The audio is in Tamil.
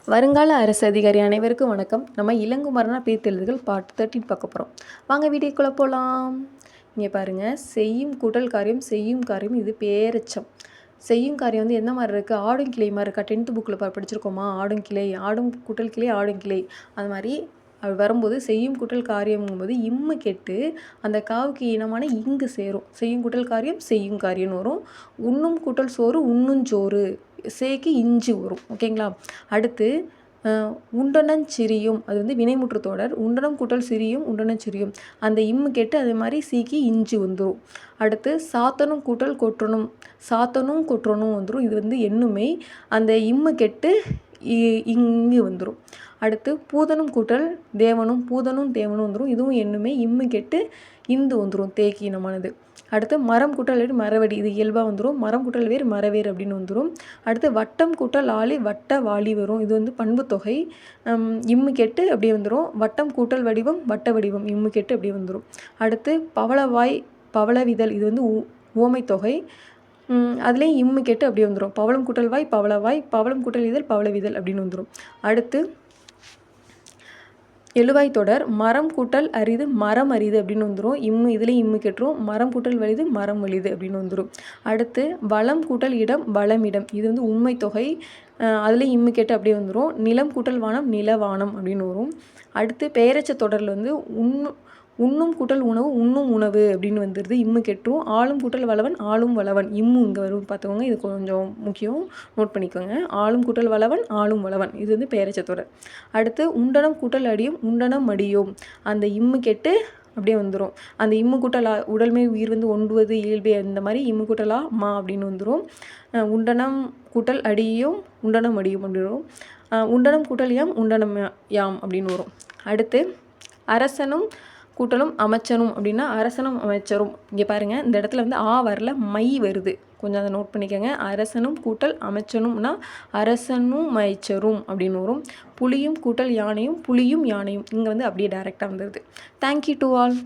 வருங்கால அரசு அதிகாரி அனைவருக்கும் வணக்கம். நம்ம இளங்குமரனா பிரித்தெழுதுகள் பார்ட் 13 பார்க்க போகிறோம். வாங்க வீடியோக்குள்ளே போகலாம். இங்கே பாருங்கள், செய்யும் கூட்டல் காரியம் செய்யும் காரியம் இது பேரெச்சம். செய்யும் காரியம் வந்து எந்த மாதிரி இருக்குது, ஆடும் கிளை மாதிரி இருக்கா? 10th புக்கில் படிச்சிருக்கோமா? ஆடும் கிளை, ஆடும் கூட்டல் கிளை, ஆடும் கிளை. அது மாதிரி அது வரும்போது செய்யும் கூட்டல் காரியங்கும்போது இம்மு கெட்டு அந்த காவுக்கு இனமான இங்கு சேரும். செய்யும் கூட்டல் காரியம் செய்யும் காரியம்னு வரும். உண்ணும் கூட்டல் சோறு உண்ணுஞ்சோறு, சேக்கு இஞ்சு வரும். ஓகேங்களா? அடுத்து உண்டனஞ்சிரியும், அது வந்து வினைமுற்று தொடர். உண்டனம் கூட்டல் சிரியும் உண்டனஞ்சிரியும், அந்த இம்மு கெட்டு அதே மாதிரி சீக்கி இஞ்சு வந்துடும். அடுத்து சாத்தனும் கூட்டல் கொற்றணும், சாத்தனும் கொற்றணும் வந்துடும். இது வந்து எண்ணுமை, அந்த இம்மு கெட்டு இங்கு வந்துடும். அடுத்து பூதனும் கூட்டல் தேவனும், பூதனும் தேவனும் வந்துடும். இதுவும் எண்ணுமை, இம்மு கெட்டு இந்து வந்துடும், தேக்கி இனமானது. அடுத்து மரம் கூட்டல் வேறு மரவடி, இது இயல்பாக வந்துடும். மரம் கூட்டல் வேறு மரவேறு அப்படின்னு வந்துடும். அடுத்து வட்டம் கூட்டல் ஆளி வட்ட வாளி வரும். இது வந்து பண்பு தொகை, இம்மு கெட்டு அப்படியே வந்துடும். வட்டம் கூட்டல் வடிவம் வட்ட வடிவம், இம்மு கெட்டு அப்படியே வந்துடும். அடுத்து பவளவாய் பவளவிதழ், இது வந்து ஓமை தொகை, அதுலேயும் இம்மு கெட்டு அப்படியே வந்துடும். பவளம் கூட்டல் வாய் பவளவாய், பவளம் கூட்டல் இதழ் பவளவிதழ் அப்படின்னு வந்துடும். அடுத்து எழுவாய் தொடர், மரம் கூட்டல் அரிது மரம் அரிது அப்படின்னு வந்துடும். இதுலேயும் இம்மு கெட்டுரும். மரம் கூட்டல் வலிது மரம் வலிது அப்படின்னு வந்துடும். அடுத்து வளம் கூட்டல் இடம் வளமிடம், இது வந்து உண்மை தொகை, அதுலேயும் இம்மு கெட்டு அப்படியே வந்துடும். நிலம் கூட்டல் வானம் நிலவானம் அப்படின்னு வரும். அடுத்து பெயரச்ச தொடரில் வந்து உண்ணும் கூட்டல் உணவு உண்ணும் உணவு அப்படின்னு வந்துடுது, இம்மு கெட்டுரும். ஆளும் கூட்டல் வளவன் ஆளும் வளவன், இம்மு இங்கே வரும் பார்த்துக்கோங்க, இது கொஞ்சம் முக்கியம், நோட் பண்ணிக்கோங்க. ஆளும் கூட்டல் வளவன் ஆளும் வளவன், இது வந்து பெயரச்ச தொடர். அடுத்து உண்டனம் கூட்டல் அடியும் உண்டனம் அடியும், அந்த இம்மு கெட்டு அப்படியே வந்துடும். அந்த இம்மு கூட்டலா உடல்மை உயிர் வந்து ஒன்றுவது இயல்பே, அந்த மாதிரி இம்மு கூட்டலா மா அப்படின்னு வந்துடும். உண்டனம் கூட்டல் அடியும் உண்டனம் அடியும் அப்படின்னு வரும். உண்டனம் கூட்டல் யாம் உண்டனம் யாம் அப்படின்னு வரும். அடுத்து அரசனும் கூட்டலும் அமைச்சனும் அப்படின்னா அரசனும் அமைச்சரும். இங்கே பாருங்கள், இந்த இடத்துல வந்து ஆ வரல, மை வருது, கொஞ்சம் அதை நோட் பண்ணிக்கோங்க. அரசனும் கூட்டல் அமைச்சனும்னா அரசனும் அமைச்சரும் அப்படின்னு வரும். புலியும் கூட்டல் யானையும் புலியும் யானையும், இங்கே வந்து அப்படியே டைரெக்டாக வந்துடுது. Thank you to all.